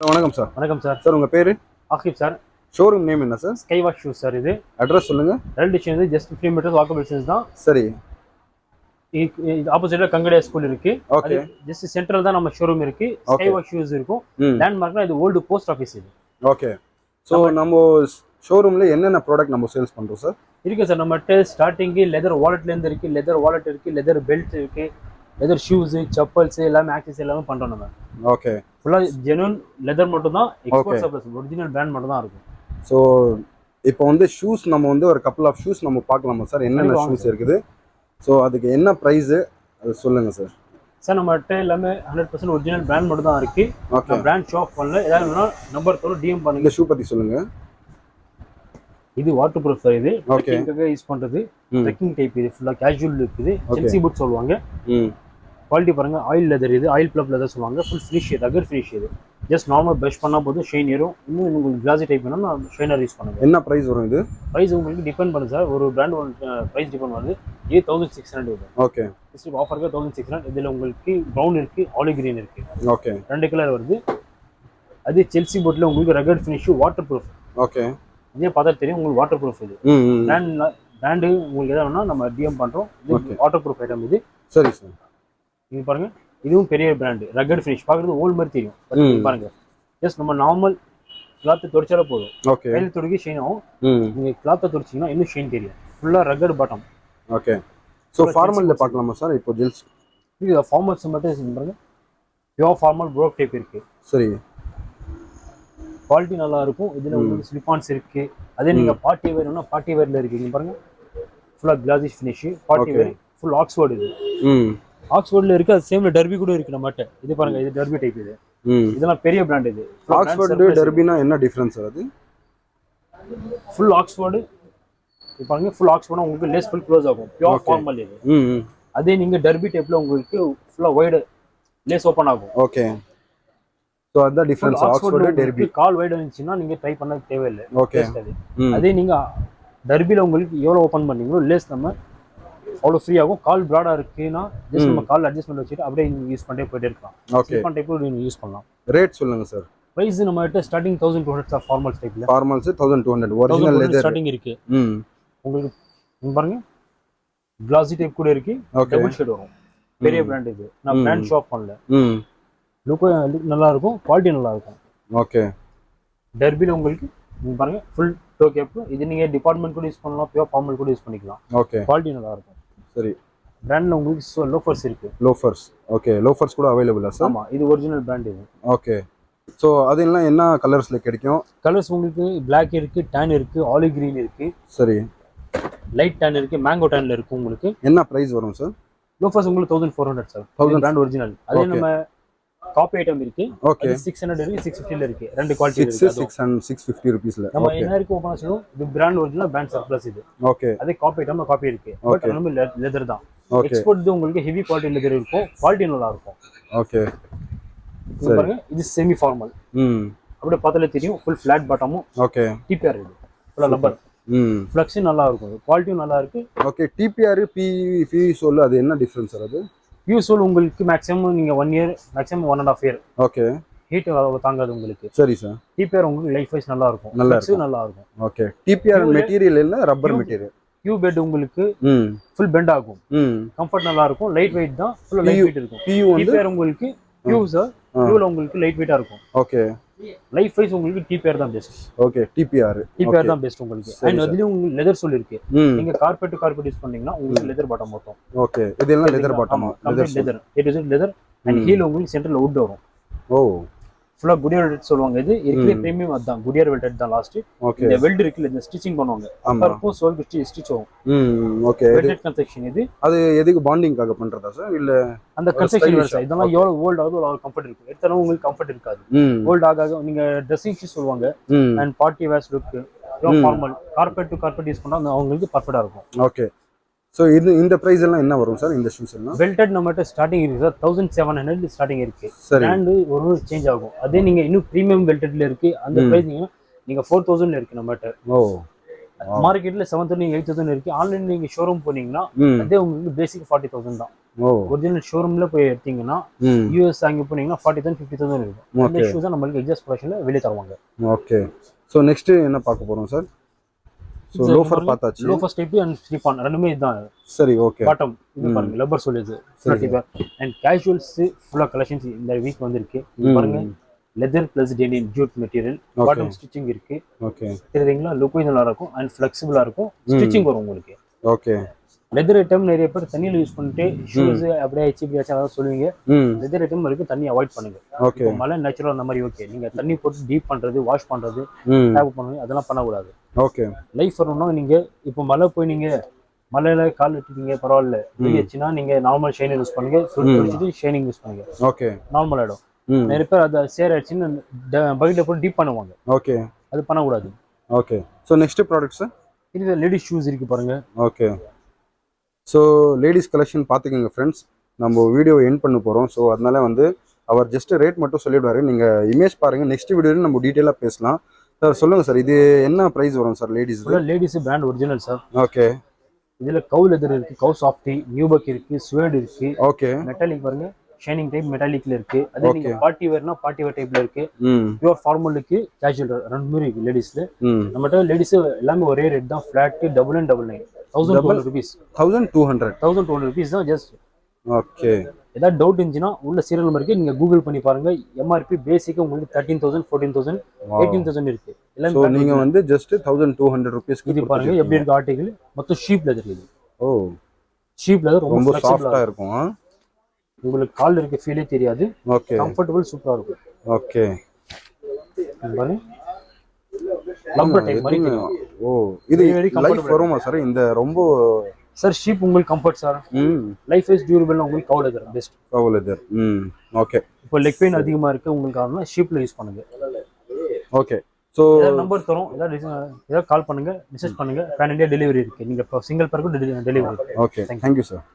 வணக்கம் சார். வணக்கம் sir. Sir உங்க பேரு? ஆகிப் சார். ஷோரூம் நேம் என்ன சார்? Skywash shoes sir. இது அட்ரஸ் சொல்லுங்க. ரயில்வே ஸ்டேஷன் வந்து ஜஸ்ட் 15 மீட்டர்ஸ் வாக்கபிள் டிஸ்டன்ஸ் தான். சரி. ஆப்போசிட்ல கங்கடியா ஸ்கூல் இருக்கு. ஓகே. ஜஸ்ட் சென்ட்ரல் தான் நம்ம ஷோரூம் இருக்கு. ஸ்கைவாஷ் ஷூஸ் இருக்கும். லேண்ட்மார்க்னா இது ஓல்டு போஸ்ட் ஆஃபீஸ் இது. ஓகே. சோ நம்ம ஷோரூம்ல என்னென்ன ப்ராடக்ட் நம்ம சேல்ஸ் பண்றோம் சார்? இருக்கு சார். நம்மகிட்ட ஸ்டார்டிங் லெதர் வாலெட்ல இருந்து இருக்கு, லெதர் வாலெட் இருக்கு, லெதர் பெல்ட் இருக்கு, லெதர் ஷூஸ், செப்பல்ஸ் எல்லாமே ஆக்சஸ் எல்லாமே பண்றோம் நம்ம. ஓகே. ஃபுல்லா ஜெனுவன் லெதர் மட்டும் தான், எக்ஸ்போர்ட் சப்ளைஸ் ஒரிஜினல் பிராண்ட் மட்டும் தான் இருக்கும். ஸோ இப்போ வந்து ஷூஸ் நம்ம வந்து ஒரு கப்பல் ஆஃப் ஷூஸ் நம்ம பார்க்கலாமா சார்? என்னென்ன ஷூஸ் இருக்குது, ஸோ அதுக்கு என்ன ப்ரைஸு அது சொல்லுங்கள் சார். சார் நம்மகிட்ட எல்லாமே 100% ஒரிஜினல் பிராண்ட் மட்டும் தான் இருக்கு. ஓகே. பிராண்ட் ஷாப் பண்ணல. ஏதாவது நம்பர் தோற டிஎம் பண்ணுங்க. இந்த ஷூ பற்றி சொல்லுங்கள். இது வாட்டர் ப்ரூஃப் சார். இது ஓகே. ட்ரெக்கிங்காக யூஸ் பண்ணுறது. Trekking type. இது ஃபுல்லாக கேஷுவல் இருக்குது. செல்சி பூட் சொல்லுவாங்க. குவாலிட்டி பாருங்க. Oil leather. இது ஆயில் ப்ளப் லெதர் சொல்லுவாங்க. Full finish, rugger finish. இது ஜஸ்ட் நார்மல் ப்ரஷ் பண்ணால் போதும் ஷைன் ஏறும். இன்னும் உங்களுக்கு கிளாஸி டைப் வேணும்னா ஷைனர் யூஸ் பண்ணுங்க. என்ன ப்ரைஸ் வரும் இது? ப்ரைஸ் உங்களுக்கு டிபெண்ட் பண்ணுது சார். ஒரு பிராண்ட் ப்ரைஸ் டிபெண்ட் பண்ணுது. இது 1600 வரும். ஓகே. டிஸ்ட்ரிப் ஆஃபருக்கு 1600. இதில் உங்களுக்கு ப்ரௌன் இருக்கு, ஆலிவ் கிரீன் இருக்கு. ஓகே. 2 கலர் வருது. அது செல்சி போட்டில் உங்களுக்கு rugger finish, water proof. Okay. இதே பார்த்தா தெரியும் உங்களுக்கு வாட்டர் ப்ரூஃப். இது பிராண்டு உங்களுக்கு எதாவது நம்ம டிஎம் பண்ணுறோம். இது வாட்டர் ப்ரூஃப் ஐட்டம். இது சரி சார். இது பாருங்க. இதுவும் பெரிய பிராண்டு. ரகட் ஃபினிஷ் பார்க்குறது ஓல்டு மாதிரி தெரியும். பாருங்க. ஜஸ்ட் நம்ம நார்மல் கிளாத்தை துடைச்சாலே போதும். ஓகே. கையில் துடைக்கி ஷைன் ஆகும். நீங்கள் கிளாத்தை துடைச்சிங்கன்னா இன்னும் ஷைன் தெரியும். ஃபுல்லாக ரகட் பாட்டம். ஓகே. ஸோ ஃபார்மலில் பார்க்கலாமா சார்? இப்போ ஜெல்ஸ் இது ஃபார்மல்ஸ் மட்டும் பாருங்க. பியோர் ஃபார்மல் ப்ரோக் டைப் இருக்கு. சரி. குவாலிட்டி நல்லா இருக்கும். இதில் உங்களுக்கு ஸ்லிப்பான்ஸ் இருக்கு. அதே நீங்கள் பார்ட்டி வேர்னா பார்ட்டி வேர்ல இருக்கீங்க பாருங்க. ஃபுல்லாக classy finish party wear. Full Oxford. இது ஆக்ஸ்ஃபோர்ட்ல இருக்கு. அது சேம்ல டர்பி கூட இருக்கு நம்மகிட்ட. இது பாருங்க. இது டர்பி டைப். இது இதெல்லாம் பெரிய பிராண்ட். இது ஆக்ஸ்ஃபோர்ட் டர்பினா என்ன டிஃபரன்ஸ் சார்? அது ஃபுல் ஆக்ஸ்ஃபோர்டு. இது பாருங்க. ஃபுல் ஆக்ஸ்ஃபோர்ட்னா உங்களுக்கு லேஸ் ஃபுல் க்ளோஸ் ஆகும். பியூர் ஃபார்மல் இது. அதே நீங்க டர்பி டைப்ல உங்களுக்கு ஃபுல்லா வைட் லேஸ் ஓபன் ஆகும். ஓகே. சோ அத டிஃபரன்ஸ். ஆக்ஸ்ஃபோர்ட் டர்பி கால் வைட் இருந்துச்சுன்னா நீங்க ட்ரை பண்ண தேவையில்லை. ஓகே. அதே நீங்க டர்பில உங்களுக்கு எவ்வளவு ஓபன் பண்ணீங்களோ லேஸ் நம்ம அவ்வளோ ஃப்ரீ ஆகும். கால் ப்ராடா இருக்குன்னா ஜஸ்ட் நம்ம கால் அட்ஜஸ்ட்மெண்ட் வச்சுட்டு அப்படியே நீங்கள் யூஸ் பண்ணிட்டே போயிட்டே இருக்கலாம். ஓகே. டைப் நீங்கள் யூஸ் பண்ணலாம். ரேட் சொல்லுங்க சார். ப்ரைஸ் நம்ம கிட்ட ஸ்டார்டிங் 1200 சார். ஃபார்மல்ஸ் டைப்ல ஃபார்மல்ஸ் 1200 ஒரிஜினல் லெதர் ஸ்டார்டிங் இருக்கு. உங்களுக்கு பாருங்க. கிளாசி டைப் கூட இருக்கு. டபுள் ஷேட் வரும். பெரிய பிராண்ட். இது நான் பிராண்ட் ஷாப் பண்ணல. லுக் நல்லா இருக்கும். குவாலிட்டி நல்லா இருக்கும். ஓகே. டர்பில உங்களுக்கு பாருங்க ஃபுல் டோ கேப். இது நீங்க டிபார்ட்மெண்ட் கூட யூஸ் பண்ணலாம். பியூர் ஃபார்மல் கூட யூஸ் பண்ணிக்கலாம். ஓகே. குவாலிட்டி நல்லா இருக்கும். சரி. பிராண்ட்ல உங்களுக்கு லோஃபர்ஸ் இருக்கு. லோஃபர்ஸ். ஓகே. லோஃபர்ஸ் கூட அவைலபிளா சார்? ஆமா. இது ஒரிஜினல் பிராண்ட். இது ஓகே. சோ அதெல்லாம் என்ன கலர்ஸ்ல கிடைக்கும்? கலர்ஸ் உங்களுக்கு Black இருக்கு, tan இருக்கு, ஆலிவ் கிரீன் இருக்கு. சரி. லைட் tan இருக்கு, மேங்கோ tanல இருக்கு. உங்களுக்கு என்ன பிரைஸ் வரும் சார்? லோஃபர்ஸ் உங்களுக்கு 1400 சார். 1000 brand original. அதே நம்ம காப்பி ஐட்டம் இருக்கு. ஓகே. 600 இருக்கு, 650 ல இருக்கு. ரெண்டு குவாலிட்டி இருக்கு. 650 ரூபீஸ்ல. நம்ம என்ன இருக்கு ஓபன் சொல்லுவோம். இது பிராண்ட் ஒரிஜினல், பிராண்ட் சர்ப்ளஸ். இது ஓகே. அதே காப்பி ஐட்டம் காப்பி இருக்கு. பட் நம்ம லெதர் தான். ஓகே. எக்ஸ்போர்ட் உங்களுக்கு ஹெவி குவாலிட்டி லெதர் இருக்கும். குவாலிட்டி நல்லா இருக்கும். ஓகே. இது பாருங்க. இது செமி ஃபார்மல். அப்படியே பார்த்தாலே தெரியும். ஃபுல் ஃபிளாட் பாட்டமும். ஓகே. டிபிஆர். இது ஃபுல்லா ரப்பர். ஃப்ளெக்ஸிங் நல்லா இருக்கும். குவாலிட்டியும் நல்லா இருக்கு. ஓகே. டிபிஆர் பி சோல் அது என்ன டிஃபரன்ஸ் சார்? அது யூஸ்வல் உங்களுக்கு மேக்ஸிமம் நீங்க 1 year, maximum 1.5 year. Okay. Heat தாங்காது உங்களுக்கு. சரி சார். டிபிஆர் உங்களுக்கு லைஃப் வைஸ் நல்லா இருக்கும். ஃப்ளெக்ஸிங் நல்லா இருக்கும். ஓகே. டிபிஆர் மெட்டீரியல் என்ன? Rubber material. கியூ பெட் உங்களுக்கு ஃபுல் பெண்ட் ஆகும். கம்ஃபர்ட் நல்லா இருக்கும். லைட் வெயிட் தான். ஃபுல்லா லைட் வெயிட் இருக்கும். டிபிஆர் உங்களுக்கு கியூ சார். கியூல உங்களுக்கு லைட் வெயிட்டா இருக்கும். ஓகே. லைஃப் வைஸ் உங்களுக்கு டிபிஆர் தான் பெஸ்ட். ஓகே. டிபிஆர் தான் பெஸ்ட் உங்களுக்கு. அண்ட் அதுலயும் உங்களுக்கு லெதர் சோல் இருக்கு. நீங்க கார்பெட் யூஸ் பண்ணீங்கன்னா உங்களுக்கு லெதர் பாட்டம் வரும். ஓகே. இதெல்லாம் லெதர் பாட்டமா? Leather. It is leather and heel உங்களுக்கு சென்டர்ல வுட் வரும். ஓ. ஃபுல்லா குடியர் வெல்ட் சொல்லுவாங்க. இது இருக்கிற பிரீமியம் அதான். குடியர் வெல்ட் தான் லாஸ்ட். ஓகே. இந்த வெல்ட் இருக்குல, இந்த ஸ்டிச்சிங் பண்ணுவாங்க. அப்போ சோல்க்கு ஸ்டிச் ஆகும். ஓகே. Weld construction. இது அது எதுக்கு பாண்டிங்காக பண்றதா சார்? இல்ல அந்த கன்ஸ்ட்ரக்ஷன் வேற சார். இதெல்லாம் எவ்வளவு ஓல்ட் ஆகுது அவ்வளவு கம்ஃபர்ட் இருக்கும். எத்தனை உங்களுக்கு கம்ஃபர்ட் இருக்காது. ஓல்ட் ஆக நீங்க ட்ரெஸ்ஸிங் ஷூஸ் சொல்லுவாங்க. And party wear look formal carpet to carpet use பண்ணா அவங்களுக்கு பர்ஃபெக்ட்டா இருக்கும். ஓகே. சோ இந்த பிரைஸ் எல்லாம் என்ன வரும் சார்? இந்த ஷூஸ் எல்லாம் வெல்டட் நம்மட்ட ஸ்டார்டிங் இருக்கு சார். 1700 ஸ்டார்டிங் இருக்கு. பிராண்ட் ஒரு சேஞ்ச் ஆகும். அதே நீங்க இன்னும் பிரீமியம் வெல்டட்ல இருக்கு. அந்த பிரைஸ் நீங்க 4000 ல இருக்கு நம்மட்ட. ஓ. மார்க்கெட்ல 7000 8,000 இருக்கு. ஆன்லைன்ல நீங்க ஷோரூம் போனீங்கன்னா அதே உங்களுக்கு பேசிக் 40,000 தான். ஓ ஒரிஜினல் ஷோரூம்ல போய் எடுத்தீங்கன்னா ம் யூஎஸ் அங்கே போனீங்கன்னா 40,000 50,000 இருக்கும். அந்த ஓகே ஷூஸ் தான் நம்மளுக்கு எக்ஸாஸ்ட் ப்ரொடக்ஷன்ல வெளியே தருவாங்க. ஓகே. ஸோ நெக்ஸ்ட் என்ன பார்க்க போறோம் சார்? ஸோ லோஃபர் பார்த்தாச்சு. Loafer step and slip on ரெண்டுமே இதுதான். சரி ஓகே. பாட்டம் இது பாருங்க லப்பர் சொல்லுது அண்ட் கேஷுவல்ஸ் ஃபுல்லா கலெக்ஷன்ஸ் இந்த வீக் வந்திருக்கு. இது பாருங்க leather plus denim Jude material bottom stitching இருக்கு. ஓகே தெரியுதுங்களா? லுக்கும் நல்லா இருக்கும் அண்ட் ஃபிளெக்சிபிளா இருக்கும். ஸ்டிச்சிங் வரும் உங்களுக்கு. ஓகே. லெதர் ஐட்டம் நிறைய பேர் தண்ணியில யூஸ் பண்ணிட்டு ஷூஸ் அப்படியே ஆச்சு இப்படி ஆச்சு அதாவது சொல்லுவீங்க. லெதர் ஐட்டம் வரைக்கும் தண்ணி அவாய்ட் பண்ணுங்க. ஓகே. மழை நேச்சுரல் அந்த மாதிரி ஓகே. நீங்க தண்ணி போட்டு டீப் பண்றது வாஷ் பண்றது டேப் பண்ணுறது அதெல்லாம் பண்ணக்கூடாது. ஓகே. லைஃப் வரணும்னா நீங்க இப்போ மழை போய் நீங்க மழையில கால் விட்டுட்டீங்க பரவாயில்ல வெளியாச்சுன்னா நீங்க நார்மல் ஷைனிங் யூஸ் பண்ணுங்க. குளிச்சுட்டு ஷைனிங் யூஸ் பண்ணுங்க. ஓகே. நார்மல் ஆயிடும். நிறைய பேர் அதை சேர் ஆயிடுச்சுன்னு பக்கெட்ல போட்டு டீப் பண்ணுவாங்க. ஓகே. அது பண்ணக்கூடாது. ஓகே. ஸோ நெக்ஸ்ட் ப்ராடக்ட்ஸ் இது லேடிஸ் ஷூஸ் இருக்கு பாருங்க. ஓகே. ஸோ லேடிஸ் கலெக்ஷன் பார்த்துக்கோங்க ஃப்ரெண்ட்ஸ். நம்ம வீடியோ எண்ட் பண்ண போகிறோம். ஸோ அதனால வந்து அவர் ஜஸ்ட் ரேட் மட்டும் சொல்லிடுவாரு. நீங்கள் இமேஜ் பாருங்கள். நெக்ஸ்ட் வீடியோவில் நம்ம டீட்டெயிலாக பேசலாம். சார் சொல்லுங்கள் சார், இது என்ன ப்ரைஸ் வரும் sir ladies? Ladies brand original sir. Okay. இதில் கவு லெதர் இருக்குது, கவு சாஃப்டி, நியூபக் இருக்குது, ஸ்வேட் இருக்குது. ஓகே. மெட்டாலிக் பாருங்க ஷைனிங் டைப் மெட்டாலிக்ல இருக்கு. அதே நீங்க பார்ட்டி வேர்னா பார்ட்டி வேர் டைப்ல இருக்கு. பியூர் ஃபார்மலுக்கு கேஷுவல் ரெண்டுமே இருக்கு லேடிஸ்ல. நம்மகிட்ட லேடிஸ் எல்லாமே ஒரே ரேட் தான். ஃபிளாட் 9999 1200 rupees 1200 rupees தான் ஜஸ்ட். ஓகே. ஏதாவது டவுட் இருந்துச்சுன்னா உள்ள சீரியல் நம்பர் இருக்கு, நீங்க கூகுள் பண்ணி பாருங்க. எம்ஆர்பி பேசிக்கா உங்களுக்கு 13,000 14,000 18,000 இருக்கு. சோ நீங்க வந்து ஜஸ்ட் 1200 rupees இது பாருங்க எப்படி இருக்கு ஆர்டிகல். மொத்தம் ஷீப் லெதர் இது. ஓ ஷீப் லெதர் ரொம்ப சாஃப்ட்டா இருக்கும். உங்களுக்கு கால் இருக்க ஃபீலே தெரியாது. ஓகே. கம்ஃபர்ட்டபிள் சூப்பரா இருக்கும். ஓகே. பாருங்க லம்பர் டைப் மாதிரி தெரியும். ஓ இது லைஃப் வருமா சார்? இந்த ரொம்ப சார் ஷீப் உங்களுக்கு comfort sir. Life is durable. உங்களுக்கு கவு லெதர் பெஸ்ட். கவு லெதர். ஓகே. இப்போ லெக் பெயின் அதிகமா இருக்கு உங்களுக்கு ஆனா ஷீப்ல யூஸ் பண்ணுங்க. ஓகே. சோ நம்பர் தரோம். ஏதாவது கால் பண்ணுங்க, மெசேஜ் பண்ணுங்க. பேன் இந்தியா டெலிவரி இருக்கு. நீங்க சிங்கிள் பேருக்கு delivery. Okay. Thank you sir.